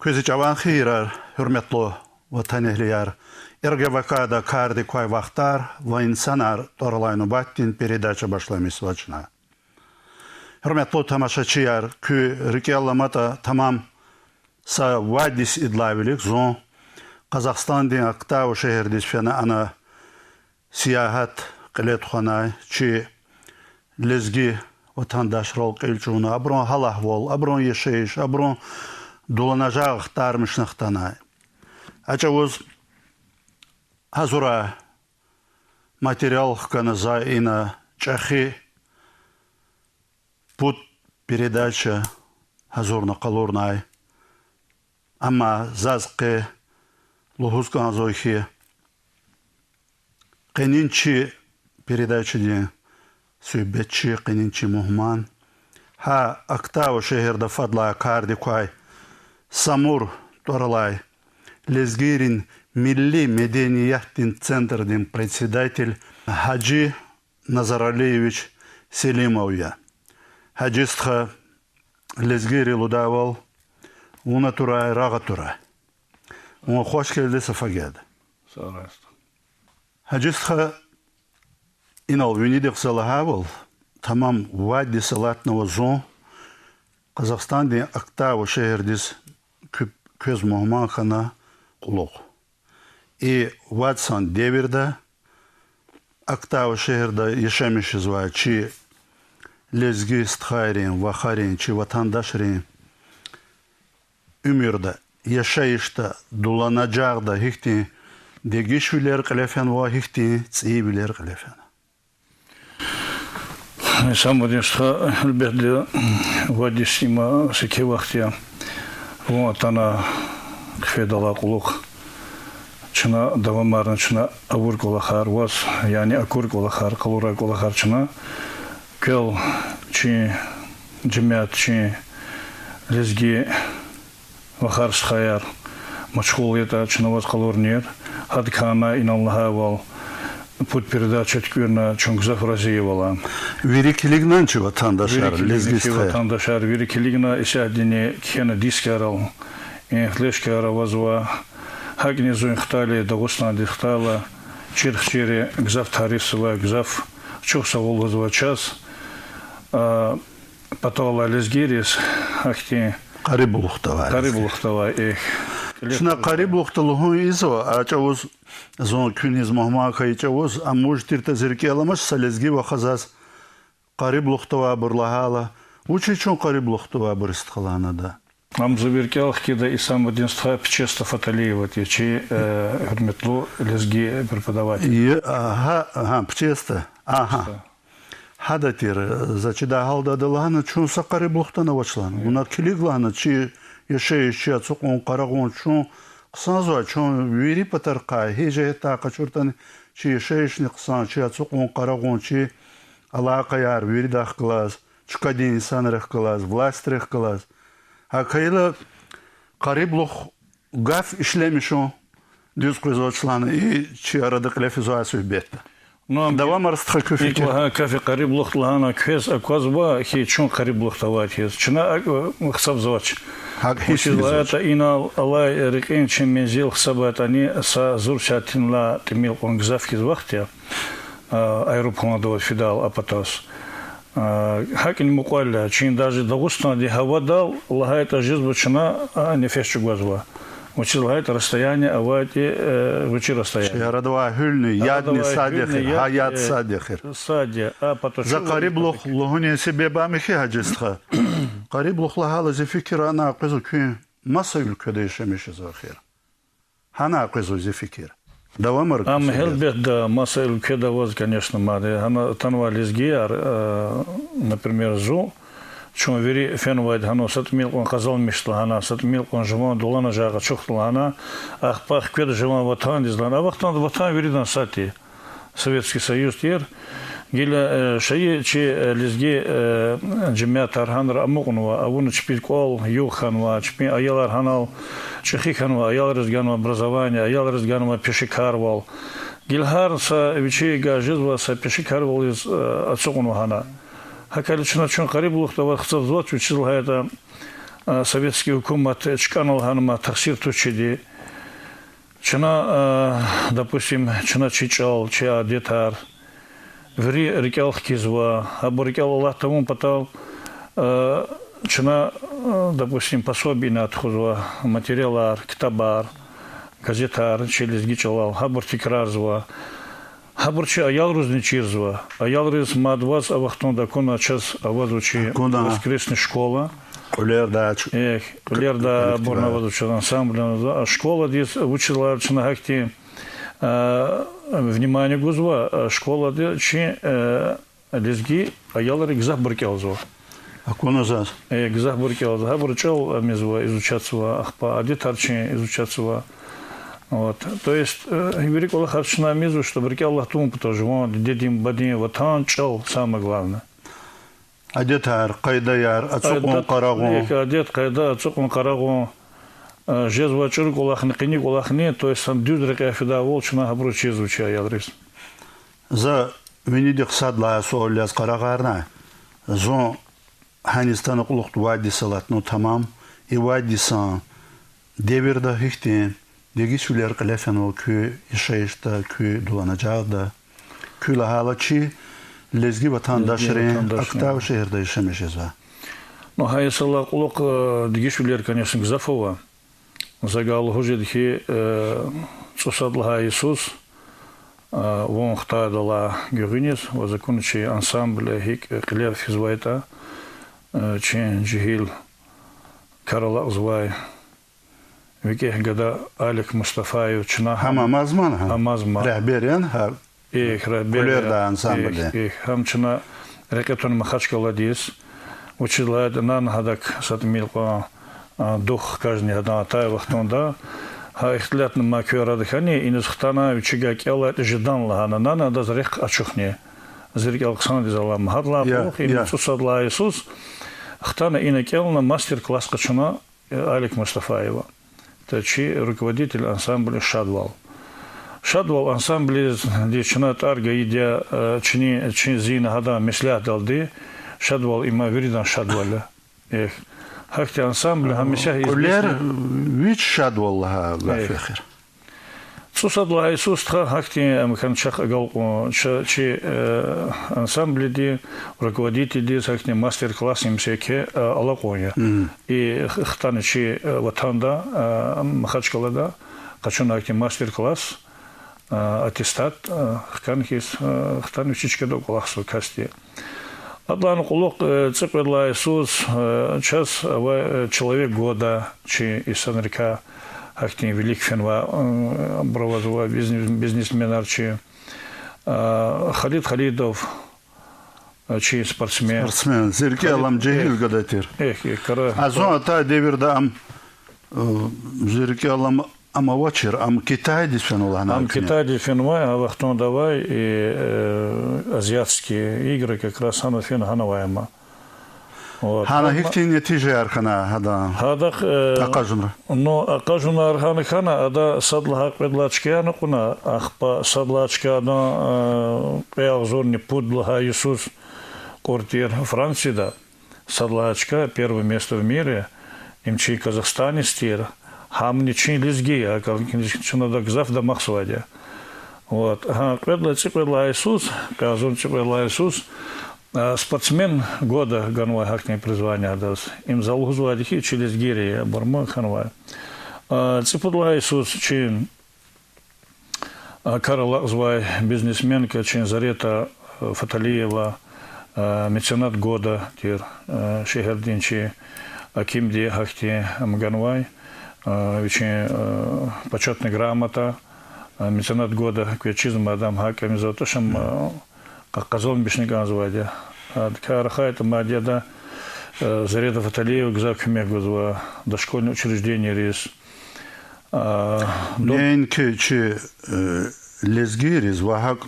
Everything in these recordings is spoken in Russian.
Көзі жаван хейрар, hürmetli vatan ehliyar, РГВК-да каждый кой вахтар, воинсанар, торлайну баттин передача башламис вачна. Hürmetli тамашачияр, кü рикелламата тамам са вадис идлавилик зон, Қазақстандың Актау шehirдес фена ана сияхат қилет ханай, чи лезги vatandaş rol qilçuna, abron halah vol, abron yaşayış, abron dolanacaq tarmışnıqtana. Açavuz hazura материал каназа и на чахи пут передача hazurna qalurnay. Amma zazqi лухускан зойхи qeninchi передачи Sübetçi, qeninchi muhman. Ha Актау şehirde fadla kardi koy. Samur toralay. Lezgirin Milli Medeniyetin Center'din председатель Hacı Nazaraliyevich Selimovya. Hacıstha lezgiri ludaval. Una turay, raga turay. Ona hoş geldi, safa geldi. Sağ olasın. Hacıstha İnal Венедик Салахавл, тамам вадди салатного зон, Казахстанда Актау шehirдес көз мұхман хана құлық. И вадсан деверда, Актау шehirда ешемеші звай, чи лезги стхайрин, вахарин, чи ватандашрин, үмірда, ешайышта, дуланажағда, хихтин, дегишвилер қылефен, ва хихтин, цейбилер қылефен. Сам одинство лберде вадисима секевахтия. Вот она кфедала кулук. Чина давамарна чина авур колахар вас, яни акур колахар, калура колахар чина. Кел чи джемят чи лезги вахар схаяр. Мачхул это чина вас калурнер. Хадкана иналлаха вал. Put передача тükürna çoğuzaf razıyevала. Virikiliğinden çi vatandaşlar lezgistaya. Vatandaşlar virikiliğine işadini kene diskaral, enfleşkara vazva, hagni zun xtali Dağıstan dixtala, çirxçeri gzaf tarifsıla gzaf çok savol vazva ças. Patola lezgiris hakti Qaribuluqtava. Qaribuluqtava Şuna qaribuluqtaluğun izo açavuz zon küniz muhmaka içavuz amuj tirta zirki alamış salezgi ve xazaz qaribuluqtava burlahala. Uçi çon qaribuluqtava buristxalana da. Нам заверкялки да и сам одинство Пчеста Фаталиева, чи хурметлу лезги преподаватель. Ага, Пчеста. Ага. Хадатир зачида халда далана чун сақари блухтана вачлан. Уна килиглана чи яшеющи ацуқон қарағон чун қысанзуа чун вири патарқа хеже тақа чуртан чи яшеющни қысан чи ацуқон қарағон чи алақа яр вири дақ қылаз, чукадин инсанрах қылаз, властрах қылаз. А кайла қари блух гаф ишлемишон düz қойзуачланы и чи арада қлефизуасу бетті. Давам арстха көфе. Кафе қариб лухтлана квез аквазба хи чун қариб лухтаватиз. Чина хсаб завач. Это ина алай рекин чем мензил хсабат они са зурчатинла тимил конгзавки звахтя. Аэропонадова фидал апатос. Хакин муквалля чин даже Дагустан де хавадал лагайта жизбачина нефешчу глазва. Учил это расстояние, а вот учи расстояние. Ярадва хюльный, ядный садихир, хаят садихир. Садя, а потом. За кариблух лугуни себе бамихи хаджистха. Кариблух лагала за фикир ана акызу кюн маса ülkede yaşamış захир. Хана акызу за фикир. Давамар. Ам хелбет да маса ülkede воз, конечно, мады. Хана танвали сгияр, например, зу. Чون вери фенвайд хано сатмилкон казал мишла хана сатмилкон жмон долана жага чухтла хана ахпах квед жмон ватан дизлан авахтан ватан веридан сати Советский Союз тер гиля шаи чи лизги джемя тарханр амугнва авун чпилкол юханва чпи аялар ханал чехиханва аял разганва образование аял разганва пешикарвал гилхар са вичи гажизва са пешикарвал из отсугнва хана Hakali чун қариб лухтава хсавзват учил это советский хукумат чканал ханыма тахсир тучиди. Чына, допустим, чына чичал, ча детар, ври рекал хкизва, або рекал Аллах тому потал, чына, допустим, пособие на отхузва, материалар, китабар, газетар, через гичалал, хабар тикрарзва, хабар ча аял рузничирзва, аял рыз мадваз авахтон дакона час авазучи воскресная школа. Улерда борнаваду ансамбля. Школа здесь учила чнахти внимание гузва. Школа чи лезги аялары гзах буркелзва. А кона зас? Гзах буркелзва. Хабурчал мезва изучаться ахпа, а детарчи изучаться. Вот. То есть говорит Аллах харчна мезу, что буркел Аллах тому тоже. Дедим бадим ватан чал самое главное. Адетар, кайдаяр, ацукун карагун. Адет, кайда, ацукун карагун. Жезвачур гулахни, кини гулахни, то есть сам дюдрик афида волчна хабручи звуча ядрис. За венедик садла соолляс карагарна. Зон ханистаны кулукту вади салат, ну тамам. И вади сан деверда хихтен. Деги сүлер калефен ол күй ишаишта, күй дуланacağda. Kü lahala çi lezgi vatandaşların Aktav şehirde yaşamışız var. Ну, хайсалла кулок дигишулер, конечно, гзафова. Загал хужедхи цусадлха Иисус. Вон хта дала гюринис, возакунчи ансамбль хик клер физвайта. Чен джихил карала звай. Викех гада Алик Мустафаев чна. Хама мазман ха. Мазман. Рахберен ха. Кулерда ансамбль. Хам чна рекетон махачка ладис. Учила нан хадак сатмилко дух каждый одна тая вахтонда. Ха ихтлят на макюра дыхание и низхтана учига кела это ждан лахана нана да зарек ачухне. Зарек Александр залам хадла плох и Иисусадла Иисус. Хтана и накел на мастер-класс качана Алик Мустафаева. Тачи руководитель ансамбля Шадвал. Шадвал ансамбль дична тарга идя чини зина хада мисля далды. Шадвал има виридан шадваля. Хахти ансамбль хамиша из Кулер вич шадвалла гафехер. Сусадла Иисус тха хахти амханчах агал чи ансамбль ди руководитель ди хахти мастер-класс им секе алакоя. И хтаны чи ватанда махачкалада качуна хахти мастер-класс аттестат хканхис хтаны чичке до классу касти. Адлан кулок цепедла Иисус час человек года чи из Америка хахтин велик фенва бравазова бизнесмен арчи Халид Халидов чи спортсмен. Спортсмен. Зерки алам джехил гадатир. Азон ата деверда ам зерки алам амавачир ам Китай дисфенула. Ам Китай дисфенуа, а вахтон давай и азиатские игры как раз ана фен ханавайма. Хана хихтин нетиже архана хада. Хадах акажунра. Но акажуна архана хана ада садла педлачке куна ахпа садлачка на пеалзорни пудла Иисус квартир Франции да. Садлачка первое место в мире. Имчи Казахстане стир. Хам ничего лезги, а как надо гзав да махсвадя. Вот. Педла Иисус, казун цепедла Иисус. Спортсмен года ганвай хакне призвание дас. Им залугзвали хи через гири барма ханвай. Цепедла Иисус чин Карл звай бизнесменка чин Зарета Фаталиева меценат года тир шехердинчи Акимди хахти Мганвай. Очень почетная грамота, меценат года, квячизм Адам Хаками за то, что как казон бешника звали. Такая это мадьяда Зарета Фаталиева, Гзакхимек вызвала дошкольное учреждение рис. Нен кечи лезгирис вахак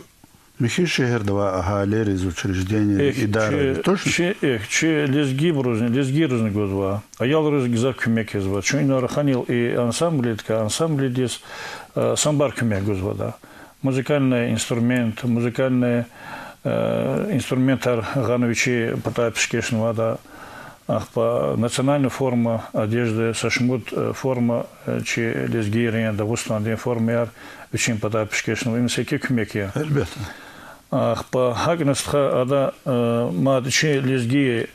Михи шехердова ахалер из учреждения идары. Точно? Че лезги брузни гозва. А я лрыз гзак кумек изва. Чуин арханил и ансамбль дис самбар кумек гозва да. Музыкальный инструментар Гановичи Потапишкешного да. По национальная форма одежды, сашмут форма, чи лезгирия, да вустан форма яр, вичин пода пешкешну, им всякие кумеки. Elbette. По хагнестха ада мад чи лезги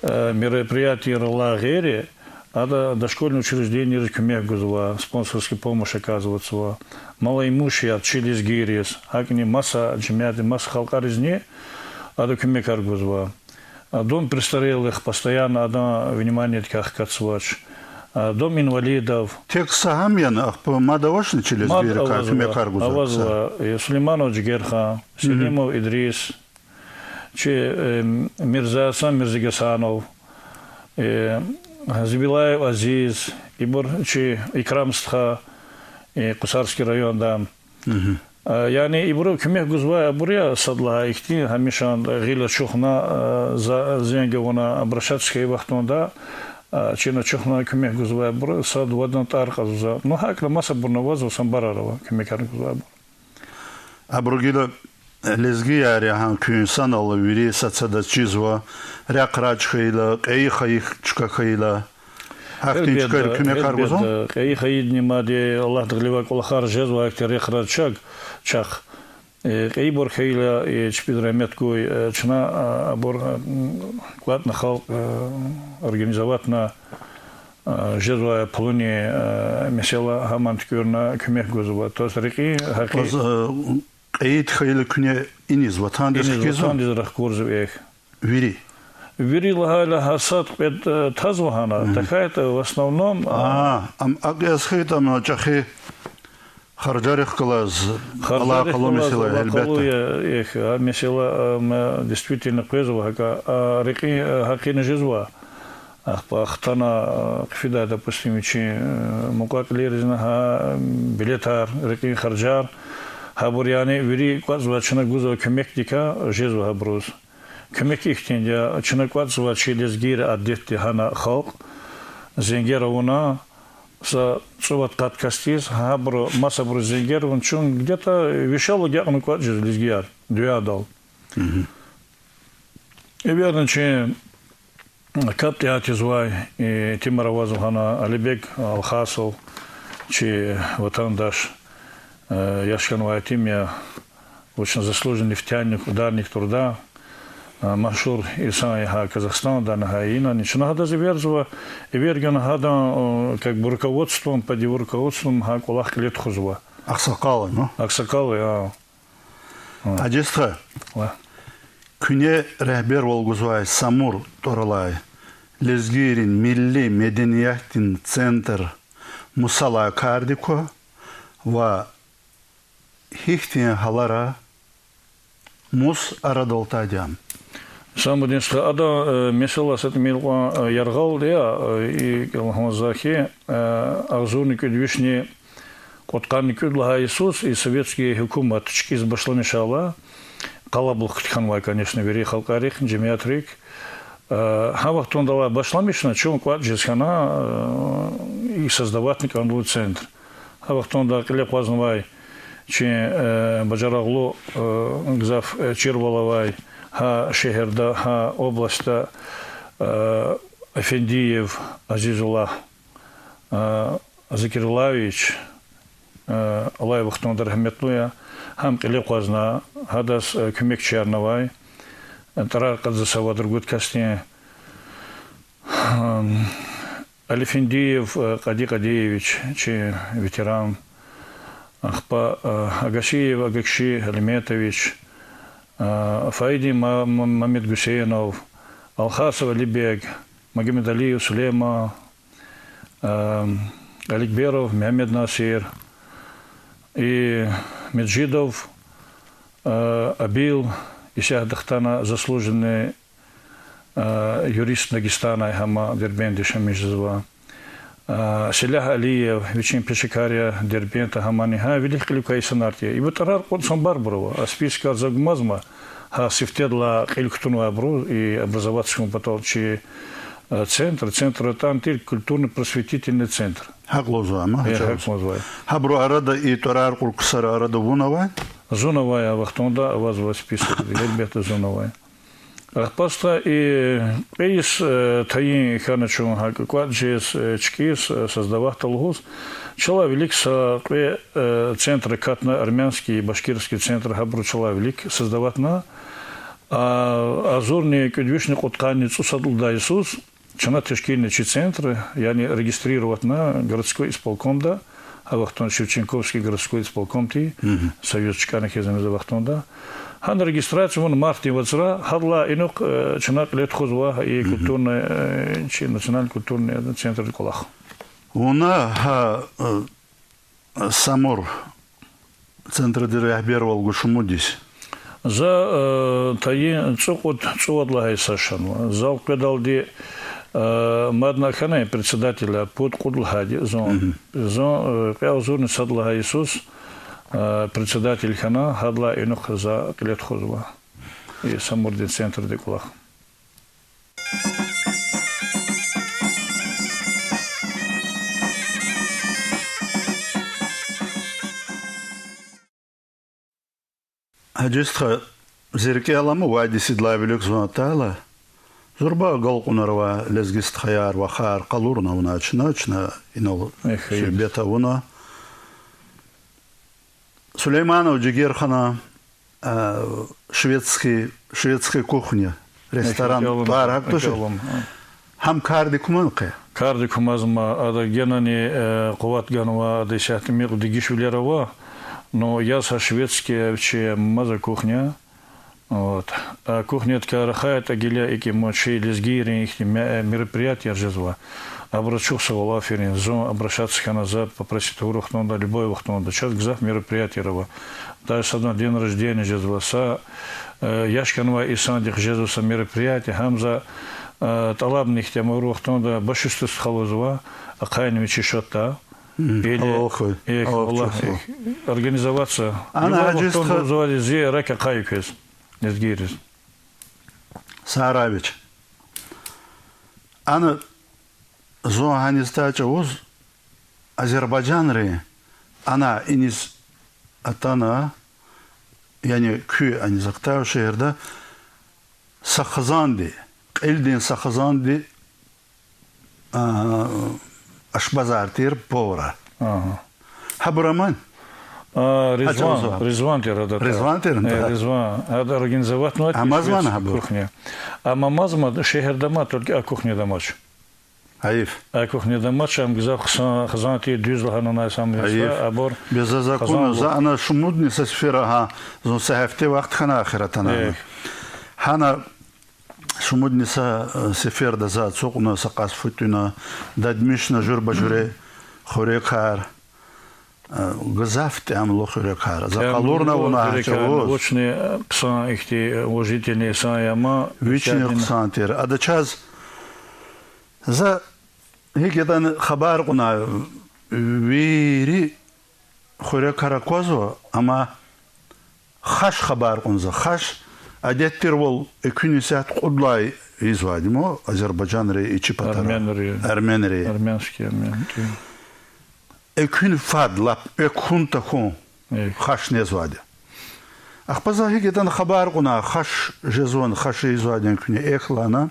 мероприятия рла гери, ада дошкольное учреждение кумек гузва, спонсорская помощь оказывается. Малоимущие чи лезгирис, хагни масса джемяды, масса халкаризни, ада кумек аргузва. Дом престарелых постоянно одно внимание таких кацвач. Дом инвалидов. Тек сагамен, по мадавашны через берега, кумек аргуза. Авазва, Сулейманов Джигерха, Селимов Идрис, Мирза Асан Мирзигасанов, Забилаев Азиз, Икрамстха, Кусарский район, да. Yani İbru kümek güzva buraya sadla ikti hamişan gila çoxna zenge ona обращаться вахтонда чина çoxna kümek güzva bur sad vadan tarqaza no hakla masa burnovazo sambararova kümek güzva Абругила лезги яри хан кюнсан ала вири сацада чизва рякрач хейла кей хаих чка хейла Ахтичкар kümek arguzon? Кей хаидни мади Аллах даглива колахар жезва актер рякрачак чах кей бор хейла чпидраметкой чна бор клад на хал организовать на жезва полуни месела хаманткюрна kümek güzva то есть реки хаки Эйт хейла küne iniz vatandaş kizon вири Вирила хасад пед тазвахана, такая-то в основном... Агасхитам чахи харджарих клаз, Аллах месила эльбета. Месила действительно квезова, а реки хакина жизва. Ахтана кфида, допустим, чи мукат леризна билетар, реки харджар, хабуряни, вири квазвачна гузова кемектика, жизва хабруз. Kömek ihtiyacı çınıkvat zıva çilizgir addetti hana halk zengera ona sa zıvat katkastiz ha bro masa bro zenger он чун где-то вешал гякнукvat çilizgir dünya dal. И верно че каптиати звай Тимаравазов хана Алибек Алхасов че ватандаш Яшканова Тимия очень заслуженный нефтяник, ударник труда. Машур Исаия Казахстана, да, Нагаина, ничего надо заверзова, и верген хада как бы руководством, под его руководством Кулах лет хузва. Аксакалы, ну? Аксакалы, Адистра, күне рәхбер волгузвай Самур Торалай, Лезгирин, Милли, Меденияхтин, Центр, Мусала Кардико, ва Хихтин Халара, Мус Арадолтадям. Сам единственное, ада месела с этим яргал, да, и Калмахмазахи, арзуник движни котканник для Иисус и советские хукумат чкиз башланишала, калаблух ханвай, конечно, вери халкарих, джемиатрик, хавахтон дала башламишна, чем квад джесхана и создавать никанду центр. Хавахтон да клеп вознавай, че баджараглу гзав червалавай, ха шехерда, ха областа Афендиев Азизуллах Закирлавич Алаевахтон Дархаметнуя, хам клепвазна, хадас кумек черновай, тарар кадзасава другут кастне Алифендиев Кади Кадеевич, че ветеран, Ахпа Агашиев Агакши Алиметович, Фаиди Мамед Гусейнов, Алхасов Алибег, Магомед Алиев Сулейма, Аликберов Мехмед Насир и Меджидов Абил, Исяхдахтана, заслуженный юрист Дагестана, Хама Дербенди Шамишзва, Селях Алиев, Вичин Пешикария, Дербента, Хаманиха, Великий Люкайсанартия. И вот Арар Консон Барбарова, а списка Загмазма, Сифтедла Килктуну Абру и образовательскому потолчи центр, там культурно-просветительный центр. Хаклозуама. Хабру Арада и Торар Курксара Арада Вуновай? Зоновая Вахтонда, Авазова список, Ельбета Зоновая. Ахпаста и эйс таин ханачу хакуат джес чкис создавах талгус. Чала велик са центры катна армянский и башкирский центр хабру чала велик создавать на азурный кудвишный кутканицу садулда Иисус. Чана тешкильные центры, яни регистрировать на городской исполком, а вахтон Шевченковский городской исполком ти, союз чеканных языков за вахтон да. Хан регистрацию вон марте вацра, хадла инок чана лет хозва и культурный, национальный культурный центр Колах. Уна самор центр директоровал гушумудис. За таи цукот цуадлагай сашан. За укедалди мадна хана председателя под Кудлхади зон пяузурный садла Иисус председатель хана хадла инох за лет хозва и самурдин центр декулах. Аджистха зерке аламу вайди сидлавилюк звонатала. Зурба галкунарва лезгист хаяр вахар калурна уначна инол бета уна. Сулейманов Джигерхана шведская кухня, ресторан бар тоже. Хам карди куманке. Карди кумазма ада генани куват ганва десят мил дигишвилерова. Но я со шведские вообще маза кухня. Вот. А кухня ткарахает агиля и мочи лезгири их мероприятия ржезва. Обращался в Лаферин, обращаться к назад, попросить урок, но любой урок, но сейчас гзав мероприятия рова. Даже с одного день рождения жезва са яшканва и сандих жезуса мероприятия хамза талабных тем урок, но большинство схалозва, а кайновичи шота. Или организоваться. Она организовали зе рака кайкес. Незгирис. Саравич. Она зоганистача уз Азербайджанры. Она инис атана yani köy ani zakta şehirde Sakhazandi, Eldin Sakhazandi aşbazartir povara. Haburaman. Резван тирада. Резван тирада. Резван. Это организовать, но это кухня. А мамазма шехердама только кухня домач. Аиф. А кухня домач, ам гзах хазанти дюзлахана на сам абор. Без закона за она шумудни со сфера зон сахфте вақт хана ахиратана. Хана шумудни со сфера да за цуқна сақас футуна дадмишна журба журе хорекар. Газафте ам лохорекар. За калорна вона хачавоз. Очные пса ихти уважительные саяма. Вечный псантер. А да час за هيكذا خبر قنا ويري خوري كاراكوزو اما خاش خبر قنزا خاش عادتر ول اكونيسات قدلاي يزوادمو Azerbaycan ري içi patara Ermenski ekün fadlap ekun takun خاش نزوادي اخبزا هيكذا خبر قنا خاش جزون خاش يزوادين كني اخلانا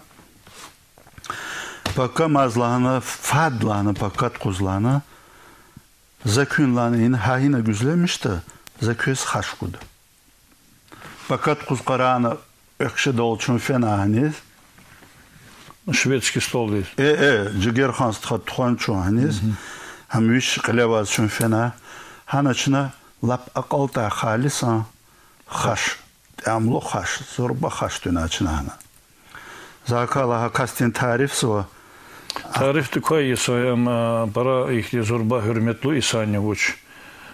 Пока мазлана, фадлана, пока ткузлана, закюнлана ин хахина güzlemişti, zaküs haşkudu. Пока ткузкарана экши долчун фенаханис. Шведский стол здесь. Джигерханс тхатханчу ханис. Хамвиш клеваз чун фена. Ханачна лап акалта халисан хаш. Амло хаш, зорба хаш туначна хана. Закала кастин тариф сва. Tarif такой, если пора их зурба хюрметлу исаня уч.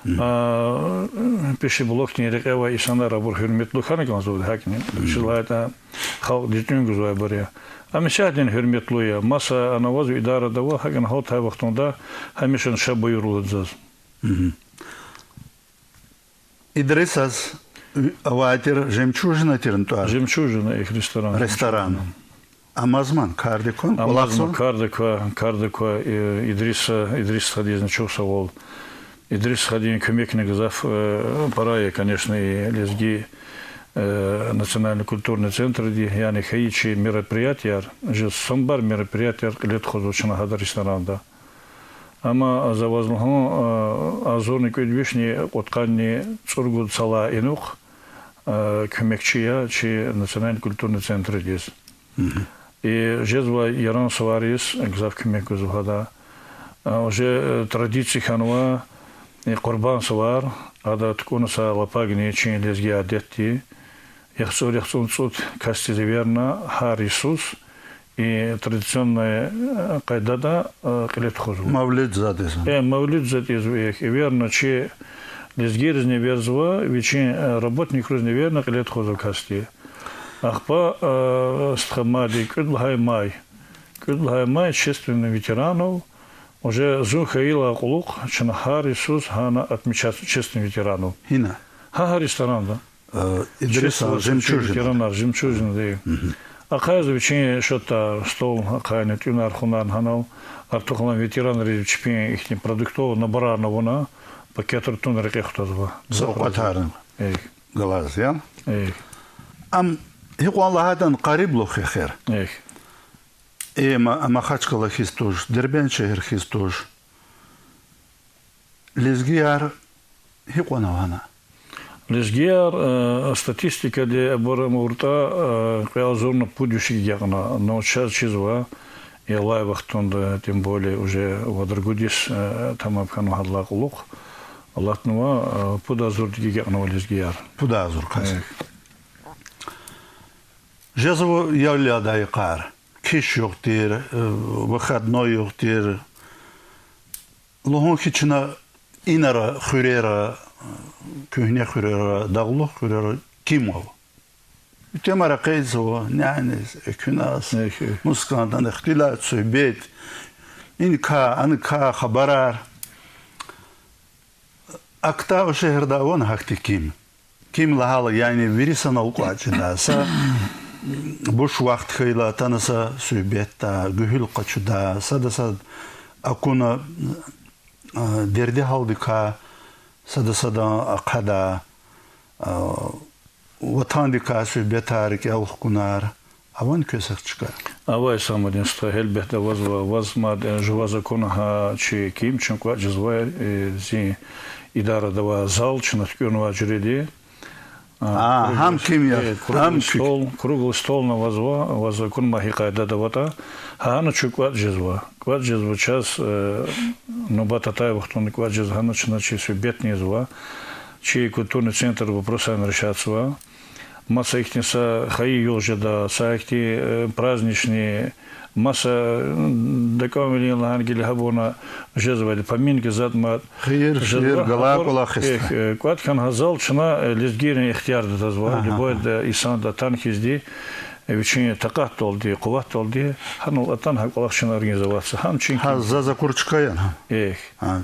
Пиши блок не рекева исана рабур хюрметлу ханекан зуд хакни. Шилайта хал дитюн гузай баря. А мешадин хюрметлу я масса анавазу идара дава хакен хал тай вахтунда хамишан шабуйру заз. Идрисас аватир жемчужина тирнтуар. Жемчужина их ресторан. Ресторан. Амазман кардикон. Амазман кардиква Идрис Хадизн чувствовал. Идрис Хадин комик негзав парая, конечно, и лезги национальный культурный центр, яни хаичи мероприятия, же самбар мероприятия лет хозучина хадар ресторанда. Ама завазлыгы азорный көдвишни отканни цургуд сала инух көмекчия чи национальный культурный центр дес. И жезва яран сварис гзав көмек гзухада. Уже традиции ханва курбан свар, ада ткунаса лапагни чин лезги адетти. Яхсун суд касти верна хар Иисус и традиционная кайдада клет хозу. Мавлид задес. Мавлид задес век. И верно, че лезги разне верзва, вече работник разне верна клет хозу касти. Ахпа стхамади кудлхай май чественно ветеранов. Уже зухаила кулук, чанахар Иисус хана отмечает честных ветеранов. Хина. Ха ресторан, да. Идриса жемчужина. Жемчужина, да. А каждый вечер что-то стол, какая-нибудь тюнар хунан ханал, артухлан ветеран речпи их продуктов набора на вона, пакет тунер кехтозва. Сокатарн. Глаз, я? Ам хикуаллахадан кариблох хер. Ама махачкала хистуш, дербен шехер хистуш. Лезгияр хикуанавана. Лезгияр статистика де Борамурта каязорно пудюши ягна, но сейчас чизва и лайвахтон тем более уже вадргудис там абхану хадлак лук. Аллахнува пудазур ягна лезгияр. Пудазур каз. Жезво явля дайкар. Киш йоктир, выходной йоктир. Лохон хична инара хурера, кухня хурера, даглох хурера, кимов. Темара кейзова, нянес, экунас, мускандан, ихтилат, суйбет. Анка, хабарар. Акта шехерда вон хакти ким. Ким лахала, яни вирисана укуачина. Буш вақт хейла танаса сүйбетта, гүхіл қачуда, сада-сад акуна дерде халдика, сада-сада ақада, ватандика сүйбетарик яулықкунар, аван көсек чика. Авай самодинство, хелбехта вазмад жива законаха, чи ким, чунква джизвай, зи идара дава зал, чинаткюрнова джуреди, хам кимия, круглый стол на вазва кун махика дадавата, хана чукват жезва. Кват жезва час, но бататай вахтон кват жезва, хана чиначи субетни зва, чей культурный центр вопроса решаться. Масса ихниса хаи ёжеда, саихти праздничные, масса декамили лангили хабона жезва, поминки задмат. Хир, галакула хист. Кват хан хазал чина лезгирин ихтияр да зва, любой да исан да танхизди, вече такат толди, куват толди, ханул атан хакулах чина организоваться. Хан чин. Хаза за курчкаян.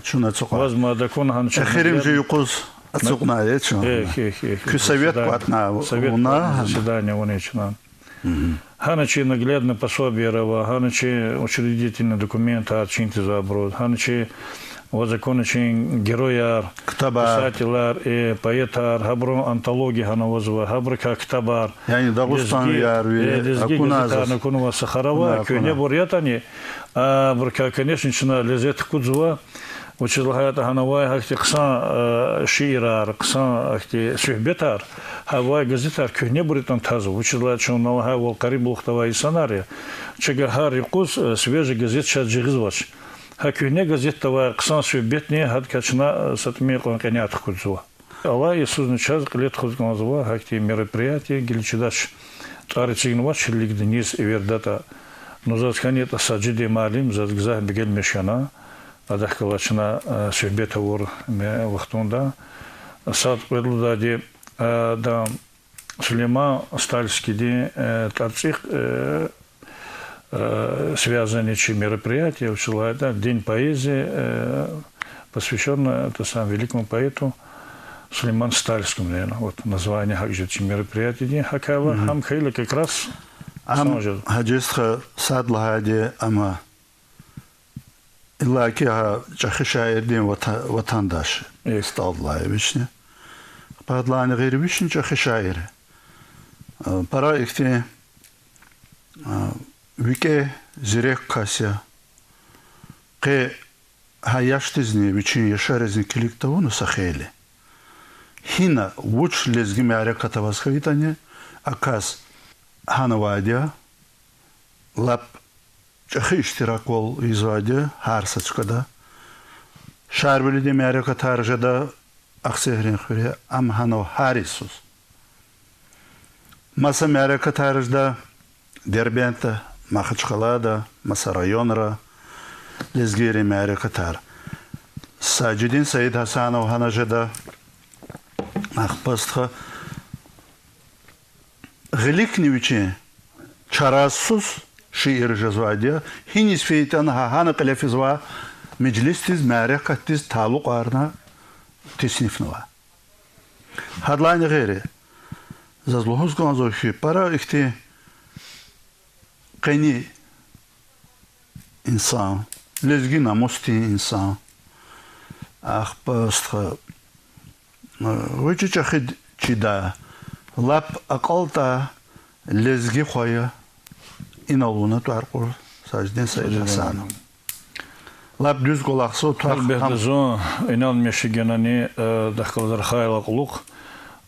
Чуна цука. Возма дакон хан чин. Ахирим же юкуз. Отсюда это Кюсовет платна уна заседание уничтожено. Ханачи наглядно пособие рава, ханачи учредительный документ, арчинти заброд, ханачи возакончен героя, писателя и поэта, хабро антологии хановозва, хабрика ктабар. Я не Дагустан ярви, акуназа. Накунова Сахарова, кюне бурятани, а бурка конечно чина лезет кудзва. Училахат ханавай хахти ксан шиирар, ксан хахти сюхбетар, хавай газетар кюхне буритан тазу. Училахат чон налахай вол кариблухтава исанария. Чега хари кус свежий газет шад жигзвач. Ха кюхне газеттава ксан сюхбетне хад качна сатми конканят худзва. Алла Иисусный час лет худзгназва хахти мероприятие гильчидач. Тари цигнвач лигденис и вердата. Но засканета саджиди малим задгзах бегель мешана. Адахкалачна сюбета вор ме вахтунда. Сад предлудади да Сулейман Стальский день тарцих связанные мероприятия учила это день поэзии посвященный это сам великому поэту Сулейман Стальскому, наверное. Вот название хакжи мероприятия день хакава хамхайла как раз. Хаджистха садлагади ама İlla ki çakışayırdığım vatandaş. Stadlayı biçne. Padlani gayri biçne çakışayırı. Пара ихти вике зирек кася ке хаяштизни вичин яшарезни киликтавуну сахели. Хина уч лезги мяре катавасхавитане акас ханавадия лап чахи иштирак бол извадия харсачкада шарбили де мяре катаржада аксехрин хуре ам ханав харисус. Маса мяре катаржда Дербента, Махачкалада, Маса районра лезгири мяре катар. Саджидин Саид Хасанов ханажада Ахпастха Геликневичи Чарасус шиир жазвадия хинис фейтан хана калефизва меджлистиз мяре каттиз талук арна тиснифнова. Хадлайны гери зазлухуз ганзохи пара ихти Кайни инсан, лезги намусти инсан, ахпастха, вычичахид чида, лап акалта лезги хоя иналуна туаркур сажден Саид Хасан. Лап düz голаксу туаркур. Әлбәттә, зон инал мешигенани дахкалдар хайлак лук.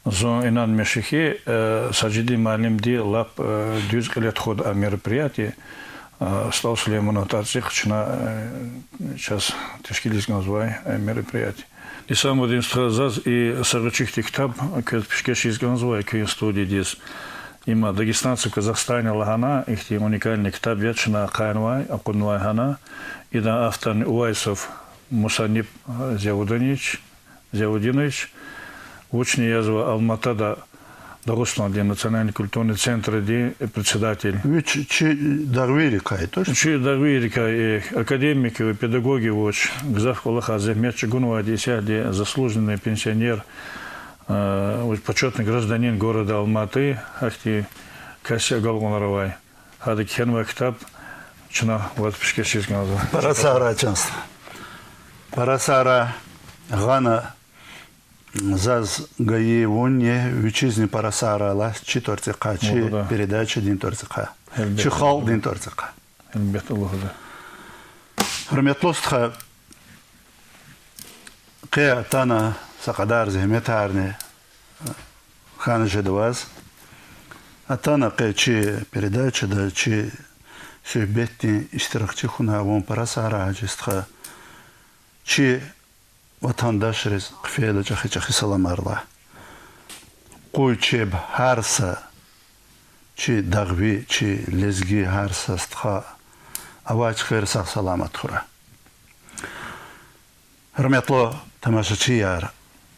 Зон инан мешихи Саджиди Малимди лап дюз лет ход мероприятие стал Сулейману Тацихчна сейчас тешкилис назвай мероприятие. И сам один стразаз и сарычих китаб кет пешкешис назвай к студии дис. Има дагестанцы в Казахстане лагана их уникальный китаб ветчна Кайнвай Акунвай хана и да автор Уайсов Мусанип Зяудинович Учни язва Алматада Дагустан, где национальный культурный центр, где председатель. Чи Дарвирика, точно? Чи Дарвирика и академики, и педагоги, Гзав Кулаха, Захмет Чигунова, где заслуженный пенсионер, почетный гражданин города Алматы, Ахти Кася Галгунаровай. Хады Кхенва Китаб, Чина, вот Пешкешис Газа. Парасара часто. Парасара Гана. Заз гаи вонне вичизни парасара ла чи торцика чи передача дин торцика чи хал дин торцика. Хурметлостха ке тана сакадар зехметарне хана жедваз атана ке чи передача да чи сөйбетти иштиракчы хуна вон парасара ажистха чи vatandaş rez kfeyle çakı salamarla. Koy çeb harsa çi dağvi çi lezgi harsa stha avaç khair sağ salamat khura. Hürmetli tamaşaçılar,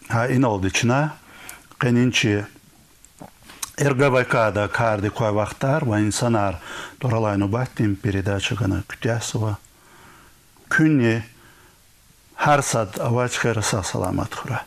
ha inoldiçna qeninçi Эргавайкада карди кой вақтар ва инсанар доралайну баттим передачагана күтясова күнне Har sad avaç khair sağ salamat khura.